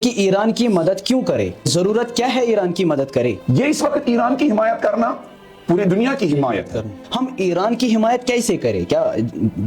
कि ईरान की मदद क्यों करे, जरूरत क्या है ईरान की मदद करे। ये इस वक्त ईरान की हिमायत करना पूरी दुनिया की हिमायत है। हम ईरान की हिमायत कैसे करें? क्या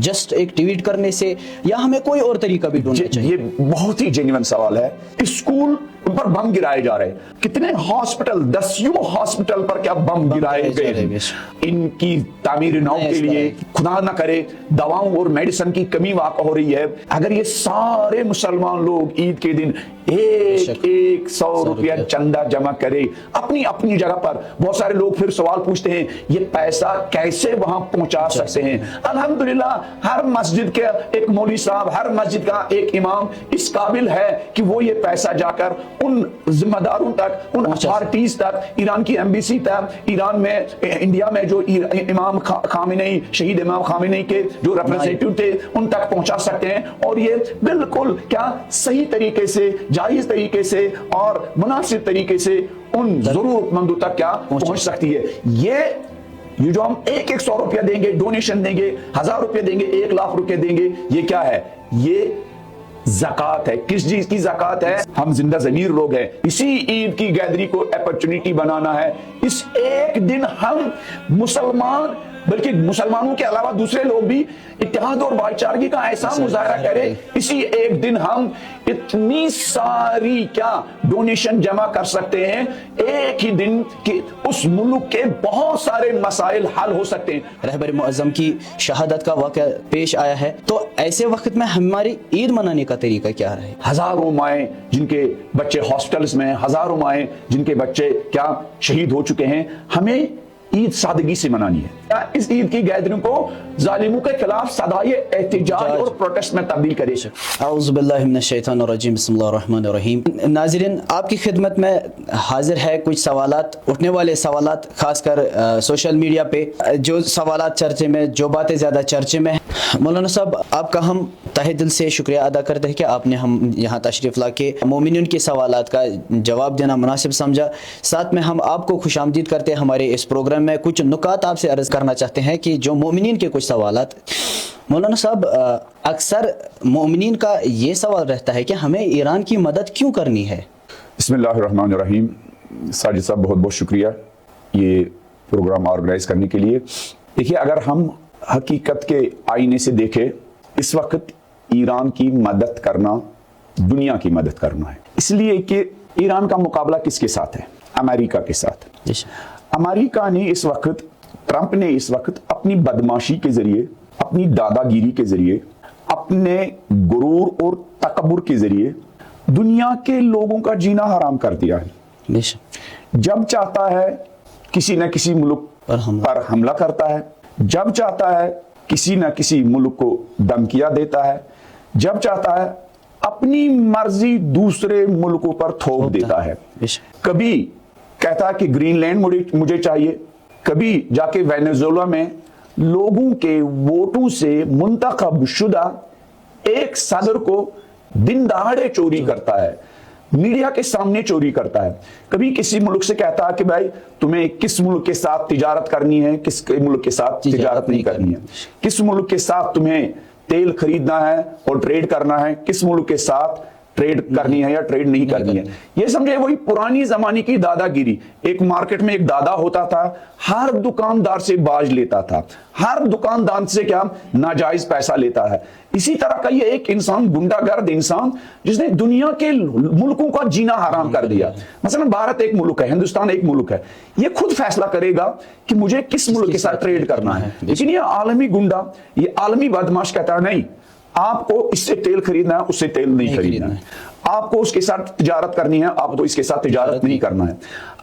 जस्ट एक ट्वीट करने से, या हमें कोई और तरीका भी ढूंढना चाहिए? ये बहुत ही जेन्युइन सवाल है। स्कूल पर बम गिराए जा रहे हैं, कितने हॉस्पिटल, दसियों हॉस्पिटल पर क्या बम गिराए गए। इनकी तामीर नौ के लिए खुदा न करे दवाओं और मेडिसिन की कमी वाक़ हो रही है। अगर ये सारे मुसलमान लोग ईद के दिन एक 100 रुपया चंदा जमा करे अपनी अपनी जगह पर, बहुत सारे लोग फिर सवाल पूछते हैं ये पैसा कैसे वहां पहुंचा सकते हैं। अल्हम्दुलिल्लाह हर मस्जिद के एक मौलवी साहब, हर मस्जिद का एक इमाम इस काबिल है कि वो ये पैसा जाकर उन जिम्मेदारों तक, उन अथॉरिटीज तक, ईरान की एम्बेसी तक, ईरान में, इंडिया में जो इमाम खामेनी, शहीद इमाम खामेनी के जो रिप्रेजेंटेटिव थे उन तक पहुंचा सकते हैं। और ये बिल्कुल क्या सही तरीके से, जायज तरीके से और मुनासिब तरीके से उन जरूरतमंदों तक क्या पहुंच सकती है। ये जो हम एक 100 रुपया देंगे, डोनेशन देंगे, 1000 रुपया देंगे, 1 लाख रुपया देंगे, ये क्या है? ये ज़कात है। किस चीज की ज़कात है? हम जिंदा ज़मीर लोग हैं। इसी ईद की गैदरिंग को अपॉर्चुनिटी बनाना है। इस एक दिन हम मुसलमान, बल्कि मुसलमानों के अलावा दूसरे लोग भी इत्तेहाद और भाईचारगी का ऐसा मुजाहरा करें। इसी एक दिन हम इतनी सारी क्या डोनेशन जमा कर सकते हैं, एक ही दिन कि उस मुल्क के बहुत सारे मसाइल हल हो सकते हैं। रहबर मुअज्जम की शहादत का वाक़या पेश आया है, तो ऐसे वक्त में हमारी ईद मनाने का तरीका क्या है? हजारों माएँ जिनके बच्चे हॉस्पिटल्स में, हजारों माएँ जिनके बच्चे क्या शहीद हो चुके हैं, हमें ईद सादगी से मनानी है। इस ईद की गैदरिंग को जालिमों के खिलाफ सदाए एहतिजाज और प्रोटेस्ट में तब्दील करे। औज़ुबिल्लाहि मिनश्शैतानिर्रजीम, बिस्मिल्लाहिर्रहमानिर्रहीम। नाज़रीन, आपकी खिदमत में हाजिर है कुछ सवालात, उठने वाले सवालात, खासकर सोशल मीडिया पे जो सवालात चर्चे में, जो बातें ज़्यादा चर्चे में। मौलाना साहब, आपका हम तहे दिल से शुक्रिया अदा करते हैं कि आपने हम यहाँ तशरीफ़ ला के मोमिनीन के सवालात का जवाब देना मुनासिब समझा। साथ में हम आपको खुशामदीद करते हैं हमारे इस प्रोग्राम में। कुछ नुकात आपसे अर्ज़ करना चाहते हैं कि जो मोमिनीन के कुछ सवालात। मौलाना साहब, अक्सर मोमिनीन का ये सवाल रहता है कि हमें ईरान की मदद क्यों करनी है? बिस्मिल्लाहिर्रहमानिर्रहीम। साजिद साहब, बहुत बहुत शुक्रिया ये प्रोग्राम ऑर्गेनाइज करने के लिए। देखिए, अगर हम हकीकत के आईने से देखें, इस वक्त ईरान की मदद करना दुनिया की मदद करना है। इसलिए कि ईरान का मुकाबला किसके साथ है? अमेरिका के साथ। अमेरिका ने इस वक्त, ट्रंप ने इस वक्त अपनी बदमाशी के जरिए, अपनी दादागिरी के जरिए, अपने गुरूर और तकब्बुर के जरिए दुनिया के लोगों का जीना हराम कर दिया है। जब चाहता है किसी न किसी मुल्क पर हमला करता है, जब चाहता है किसी न किसी मुल्क को धमकियां देता है, जब चाहता है अपनी मर्जी दूसरे मुल्कों पर थोप देता है। कभी कहता है कि ग्रीनलैंड मुझे चाहिए, कभी जाके वेनेजुएला में लोगों के वोटों से मुंतखब शुदा एक सदर को दिन दहाड़े चोरी करता है, मीडिया के सामने चोरी करता है। कभी किसी मुल्क से कहता है कि भाई तुम्हें किस मुल्क के साथ तिजारत करनी है, किस मुल्क के साथ तिजारत नहीं करनी है, किस मुल्क के साथ तुम्हें तेल खरीदना है और ट्रेड करना है, किस मुल्क के साथ ट्रेड करनी है या ट्रेड नहीं करनी है। ये समझे वही पुरानी जमाने की दादागिरी। एक मार्केट में एक दादा होता था, हर दुकानदार से बाज लेता था, हर दुकानदार से क्या नाजायज पैसा लेता है। इसी तरह का ये एक इंसान, गुंडागर्द इंसान, जिसने दुनिया के मुल्कों का जीना हराम कर दिया। मसलन भारत एक मुल्क है, हिंदुस्तान एक मुल्क है, ये खुद फैसला करेगा कि मुझे किस मुल्क के साथ ट्रेड करना है। लेकिन ये आलमी गुंडा, ये आलमी बदमाश कहता है नहीं, आपको इससे तेल खरीदना है, उससे तेल नहीं खरीदना है, आपको उसके साथ तिजारत करनी है, आप तो इसके साथ तिजारत नहीं करना है।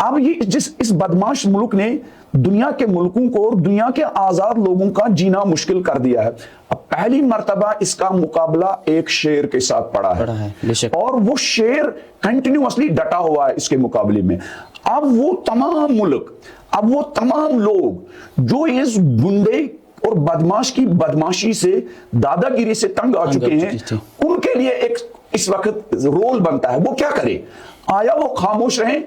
अब ये इस बदमाश मुल्क ने दुनिया के मुल्कों को और दुनिया के आजाद लोगों का जीना मुश्किल कर दिया है। अब पहली मर्तबा इसका मुकाबला एक शेर के साथ पड़ा है और वो शेर कंटिन्यूअसली डटा हुआ है इसके मुकाबले में। अब वो तमाम मुल्क, अब वो तमाम लोग जो इस गुंडे और बदमाश की बदमाशी से, दादागिरी से तंग आ चुके हैं, उनके लिए एक इस वक्त रोल बनता है। वो क्या करे? आया वो खामोश रहें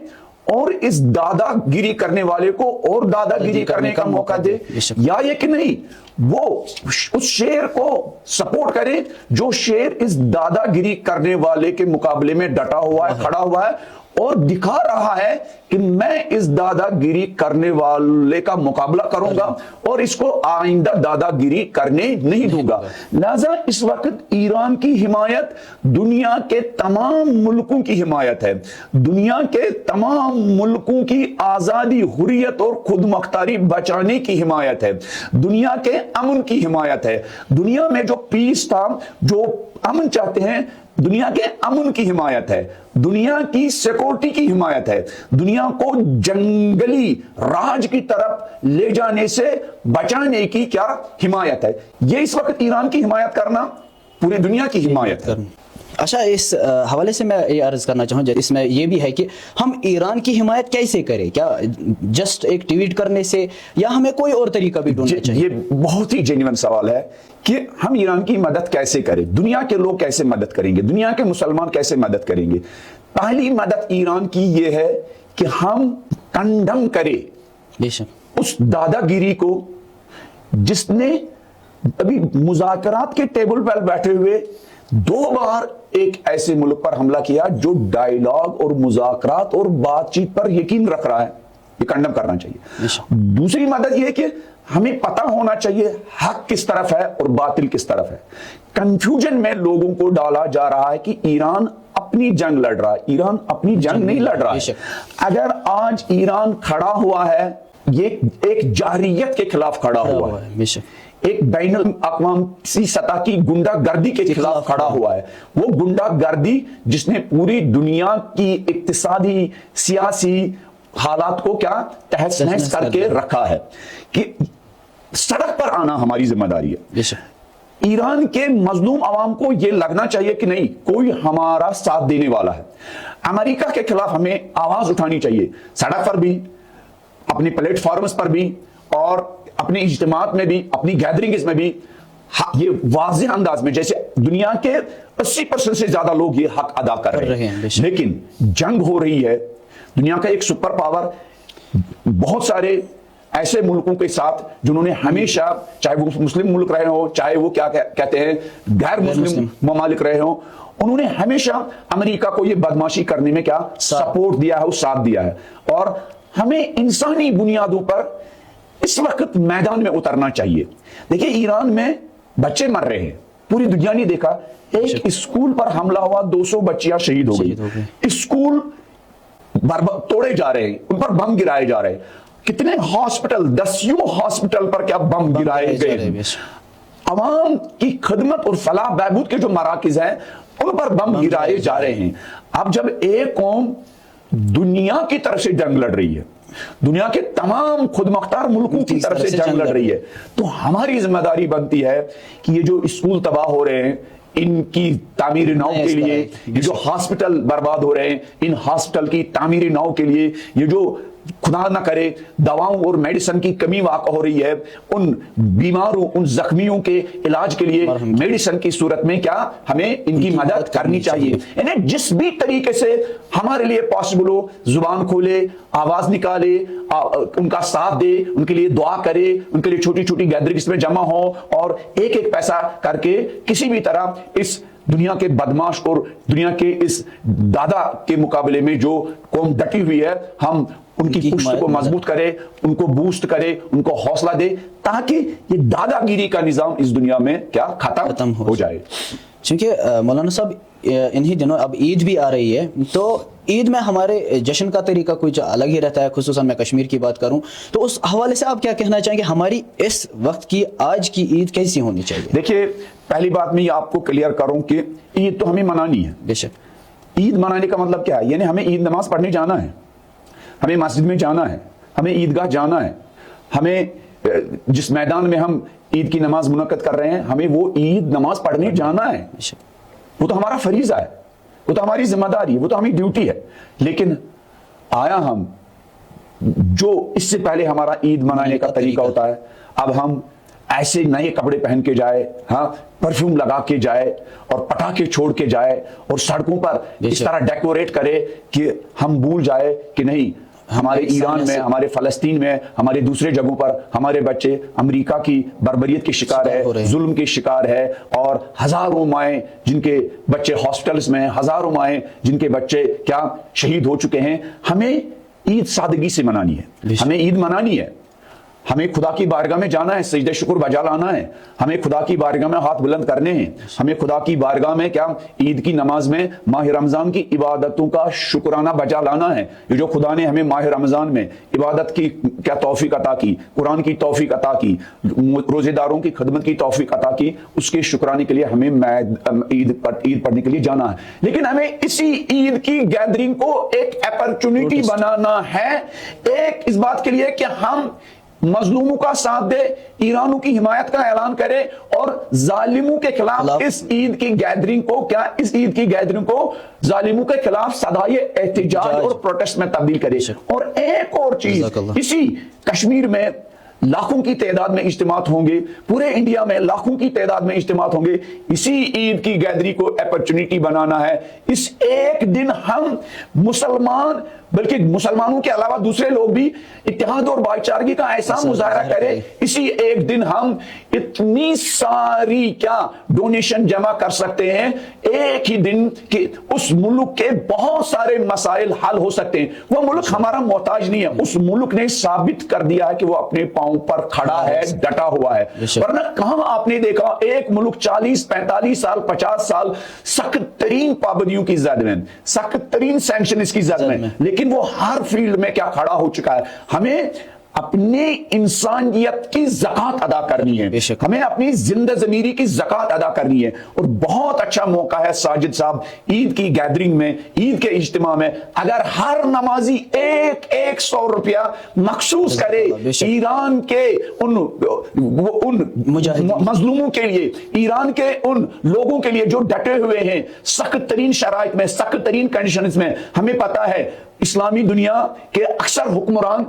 और इस दादागिरी करने वाले को और दादागिरी करने का मौका दे, या ये कि नहीं वो उस शेर को सपोर्ट करे जो शेर इस दादागिरी करने वाले के मुकाबले में डटा हुआ है, खड़ा हुआ है और दिखा रहा है कि मैं इस दादागिरी करने वाले का मुकाबला करूंगा और इसको आइंदा दादागिरी करने नहीं दूंगा। लिहाजा इस वक्त ईरान की हिमायत दुनिया के तमाम मुल्कों की हिमायत है, दुनिया के तमाम मुल्कों की आजादी, हुर्रियत और खुद मुख्तारी बचाने की हिमायत है, दुनिया के अमन की हिमायत है। दुनिया में जो पीस था, जो अमन चाहते हैं, दुनिया के अमन की हिमायत है, दुनिया की सिक्योरिटी की हिमायत है, दुनिया को जंगली राज की तरफ ले जाने से बचाने की क्या हिमायत है। ये इस वक्त ईरान की हिमायत करना पूरी दुनिया की हिमायत है। अच्छा, इस हवाले से मैं ये अर्ज करना चाहूँ, इसमें ये भी है कि हम ईरान की हिमायत कैसे करें? क्या जस्ट एक ट्वीट करने से, या हमें कोई और तरीका भी ढूंढना चाहिए? ये बहुत ही जेन्युइन सवाल है कि हम ईरान की मदद कैसे करें, दुनिया के लोग कैसे मदद करेंगे, दुनिया के मुसलमान कैसे मदद करेंगे। पहली मदद ईरान की ये है कि हम कंडम करें बेशक उस दादागिरी को जिसने अभी मुज़ाकरात के टेबल पर बैठे हुए 2 बार एक ऐसे मुल्क पर हमला किया जो डायलॉग और मुज़ाकरात और बातचीत पर यकीन रख रहा है। ये कंडम करना चाहिए। दूसरी मदद यह कि हमें पता होना चाहिए हक किस तरफ है और बातिल किस तरफ है। कंफ्यूजन में लोगों को डाला जा रहा है कि ईरान अपनी जंग लड़ रहा है। ईरान अपनी जंग नहीं लड़ रहा है। अगर आज ईरान खड़ा हुआ है, ये एक जाहिरियत के खिलाफ खड़ा हुआ है, एक बैनुल अक़वामी सतह की गुंडागर्दी के खिलाफ खड़ा हुआ है। वो गुंडागर्दी जिसने पूरी दुनिया की इक्तिसादी, सियासी हालात को क्या तहस नहस करके रखा है कि सड़क पर आना हमारी जिम्मेदारी है। ईरान के मजलूम अवाम को यह लगना चाहिए कि नहीं, कोई हमारा साथ देने वाला है। अमेरिका के खिलाफ हमें आवाज उठानी चाहिए, सड़क पर भी, अपने प्लेटफॉर्म्स पर भी और अपने इज्तिमात में भी, अपनी गैदरिंग्स में भी ये वाज़ेह अंदाज में, जैसे दुनिया के 80% से ज्यादा लोग ये हक अदा कर रहे हैं। लेकिन जंग हो रही है, दुनिया का एक सुपर पावर बहुत सारे ऐसे मुल्कों के साथ जिन्होंने हमेशा, चाहे वो मुस्लिम मुल्क रहे हो, चाहे वो क्या कहते हैं गैर मुस्लिम ममालिक रहे हो, उन्होंने हमेशा अमेरिका को ये बदमाशी करने में क्या सपोर्ट दिया है, साथ दिया है। और हमें इंसानी बुनियादों पर इस वक्त मैदान में उतरना चाहिए। देखिए, ईरान में बच्चे मर रहे हैं, पूरी दुनिया ने देखा। एक स्कूल पर हमला हुआ, 200 बच्चियां शहीद हो गई। स्कूल तोड़े जा रहे हैं, उन पर बम गिराए जा रहे हैं। कितने हॉस्पिटल, 10 हॉस्पिटल पर क्या बम गिराए गए। अवाम की खिदमत और फलाह बहबूद के जो मराकिज हैं उन पर बम गिराए जा रहे हैं। अब जब एक कौम दुनिया की तरफ से जंग लड़ रही है, दुनिया के तमाम खुद मुख्तार मुल्कों की तरफ से जंग लड़ रही है, तो हमारी जिम्मेदारी बनती है कि ये जो स्कूल तबाह हो रहे हैं, इनकी तामीरी नौ के लिए, ये जो हॉस्पिटल बर्बाद हो रहे हैं, इन हॉस्पिटल की तामीरी नौ के लिए, ये जो खुदा ना करे दवाओं और मेडिसिन की कमी वाक़ हो रही है, उन बीमारों, उन जख्मियों के इलाज के लिए मेडिसिन की सूरत में क्या हमें इनकी मदद करनी चाहिए। यानी जिस भी तरीके से हमारे लिए पॉसिबल हो, जुबान खोले, आवाज निकाले, उनका साथ दे, उनके लिए दुआ करे, उनके लिए छोटी छोटी गैदरिंग्स में जमा हो और एक एक पैसा करके किसी भी तरह इस दुनिया के बदमाश और दुनिया के इस दादा के मुकाबले में जो कौम डटी हुई है, हम उनकी पुष्ट को मजबूत करे, उनको बूस्ट करे, उनको हौसला दे, ताकि ये दादागिरी का निजाम इस दुनिया में क्या खत्म हो जाए। क्योंकि मौलाना साहब, इन्हीं दिनों अब ईद भी आ रही है, तो ईद में हमारे जश्न का तरीका कुछ अलग ही रहता है। खुसूसन मैं कश्मीर की बात करूं तो उस हवाले से आप क्या कहना चाहेंगे, हमारी इस वक्त की आज की ईद कैसी होनी चाहिए? देखिए, पहली बात मैं आपको क्लियर करूं कि ईद तो हमें मनानी है। बेशक ईद मनाने का मतलब क्या है? यानी हमें ईद नमाज पढ़ने जाना है, हमें मस्जिद में जाना है, हमें ईदगाह जाना है, हमें जिस मैदान में हम ईद की नमाज मुनक्कद कर रहे हैं, हमें वो ईद नमाज पढ़ने जाना है। वो तो हमारा फरीजा है, वो तो हमारी जिम्मेदारी है, वो तो हमारी ड्यूटी है। लेकिन आया हम जो इससे पहले हमारा ईद मनाने का तरीका होता है, अब हम ऐसे नए कपड़े पहन के जाए, हाँ, परफ्यूम लगा के जाए और पटाखे छोड़ के जाए और सड़कों पर इस तरह डेकोरेट करे कि हम भूल जाए कि नहीं, हमारे ईरान में, हमारे फलस्तीन में, हमारे दूसरे जगहों पर हमारे बच्चे अमेरिका की बर्बरियत के शिकार है, जुल्म के शिकार है, और हजारों माएँ जिनके बच्चे हॉस्पिटल्स में, हजारों माएँ जिनके बच्चे क्या शहीद हो चुके हैं। हमें ईद सादगी से मनानी है, हमें ईद मनानी है, हमें खुदा की बारगाह में जाना है, सजदे शुक्र बजा लाना है, हमें खुदा की बारगाह में हाथ बुलंद करने हैं, हमें खुदा की बारगाह में क्या ईद की नमाज में माह रमजान की इबादतों का शुक्राना बजा लाना है। ये जो खुदा ने हमें माह रमजान में इबादत की क्या तौफीक अता की, कुरान की तौफीक अता की, रोजेदारों की खिदमत की तौफीक अता की, उसके शुक्राने के लिए हमें ईद पढ़ने के लिए जाना है। लेकिन हमें इसी ईद की गैदरिंग को एक अपॉर्चुनिटी बनाना है, एक इस बात के लिए कि हम मजलूमों का साथ दे, ईरानों की हिमायत का ऐलान करे और जालिमों के खिलाफ इस ईद की गैदरिंग को इस ईद की गैदरिंग को जालिमों के खिलाफ सदाए एहतिजाज और प्रोटेस्ट में तब्दील करे। और एक और चीज, इसी कश्मीर में लाखों की तादाद में इज्तिमात होंगे, पूरे इंडिया में लाखों की तादाद में इज्तिमात होंगे। इसी ईद की गैदरिंग को अपॉर्चुनिटी बनाना है। इस एक दिन हम मुसलमान, बल्कि मुसलमानों के अलावा दूसरे लोग भी इत्तेहाद और भाईचारगी का ऐसा मुजाहरा करें। इसी एक दिन हम इतनी सारी क्या डोनेशन जमा कर सकते हैं, एक ही दिन के उस मुल्क के बहुत सारे मसाइल हल हो सकते हैं। वो मुल्क हमारा मोहताज नहीं है, उस मुल्क ने साबित कर दिया है कि वो अपने पांव पर खड़ा है, डटा हुआ है। वरना कहां आपने देखा एक मुल्क 40, 45 साल, 50 साल सख्त तरीन पाबंदियों की जद में, सख्त तरीन सैंक्शन की जद में, लेकिन वो हर फील्ड में क्या खड़ा हो चुका है। हमें अपनी इंसानियत की ज़कात अदा करनी है, हमें अपनी जिंदा ज़मीरी की ज़कात अदा करनी है। और बहुत अच्छा मौका है साजिद साहब, ईद की गैदरिंग में, ईद के इज्तिमा में, अगर हर नमाजी एक 100 रुपया मखसूस करे ईरान के उन मजलूमों के लिए, ईरान के उन लोगों के लिए जो डटे हुए हैं सख्त तरीन शराइत में, सख्त तरीन कंडीशंस में। हमें पता है इस्लामी दुनिया के अक्सर हुक्मरान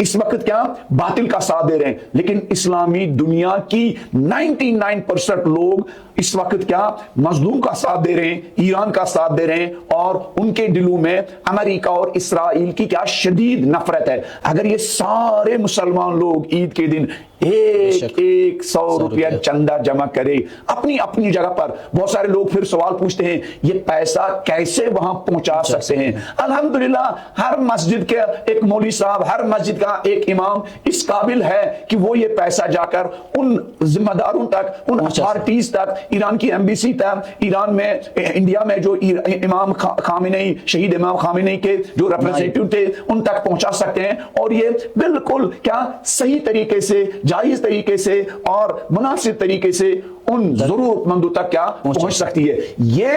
इस वक्त क्या बातिल का साथ दे रहे हैं, लेकिन इस्लामी दुनिया की 99% लोग इस वक्त क्या मजलूम का साथ दे रहे हैं, ईरान का साथ दे रहे हैं, और उनके दिलों में अमेरिका और इस्राइल की क्या शदीद नफरत है। अगर ये सारे मुसलमान लोग ईद के दिन एक 100 रुपया चंदा जमा करे अपनी अपनी जगह पर, बहुत सारे लोग फिर सवाल पूछते हैं ये पैसा कैसे वहां पहुंचा सकते हैं। अल्हम्दुलिल्लाह हर मस्जिद के एक मौलवी साहब, हर मस्जिद का एक इमाम इस काबिल है कि वो ये पैसा जाकर उन जिम्मेदारों तक, उन अथॉरिटीज तक, ईरान की एम्बेसी तक, ईरान में, इंडिया में जो इमाम खामेनी, शहीद इमाम खामेनी के जो रिप्रेजेंटेटिव थे, उन तक पहुंचा सकते हैं। और ये बिल्कुल क्या सही तरीके से, जायज तरीके से और मुनासिब तरीके से उन जरूरतमंदों तक क्या पहुंच सकती है। ये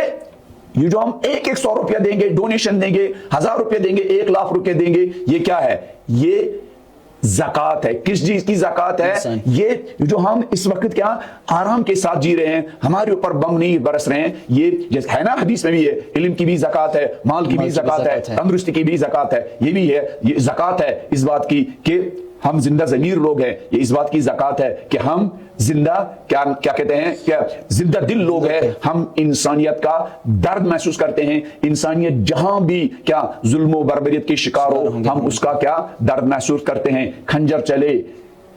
जो हम एक 100 रुपया देंगे, डोनेशन देंगे, 1000 रुपया देंगे, 1 लाख रुपया देंगे, ये क्या है? ये ज़कात है। किस चीज की ज़कात है? ये जो हम इस वक्त क्या आराम के साथ जी रहे हैं, हमारे ऊपर बम नहीं बरस रहे हैं, ये है ना, हदीस में भी है, इल्म की भी ज़कात है, माल की भी ज़कात है, तंदुरुस्ती की भी ज़कात है, ये भी है। ये ज़कात है इस बात की कि हम जिंदा ज़मीर लोग हैं, ये इस बात की ज़कात है कि हम जिंदा क्या कहते हैं, क्या जिंदा दिल लोग हैं, हम इंसानियत का दर्द महसूस करते हैं। इंसानियत जहां भी क्या जुल्म बर्बरियत के शिकार हो, हम उसका क्या दर्द महसूस करते हैं। खंजर चले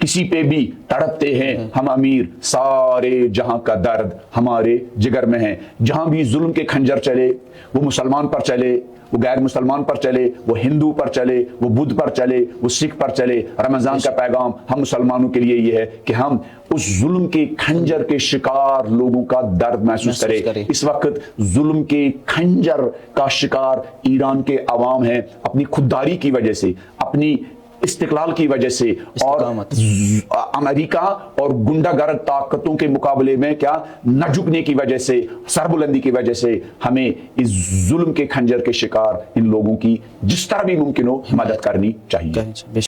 किसी पे भी तड़पते हैं हम अमीर, सारे जहां का दर्द हमारे जिगर में है। जहां भी जुल्म के खंजर चले, वो मुसलमान पर चले, वो गैर मुसलमान पर चले, वो हिंदू पर चले, वो बुद्ध पर चले, वो सिख पर चले, रमजान का पैगाम हम मुसलमानों के लिए ये है कि हम उस जुल्म के खंजर के शिकार लोगों का दर्द महसूस करें। इस वक्त जुल्म के खंजर का शिकार ईरान के अवाम है, अपनी खुददारी की वजह से, अपनी इस्तिकलाल की वजह से, और अमेरिका और गुंडागर्द ताकतों के मुकाबले में क्या न झुकने की वजह से, सरबुलंदी की वजह से हमें इस जुल्म के खंजर के शिकार इन लोगों की जिस तरह भी मुमकिन हो मदद करनी चाहिए।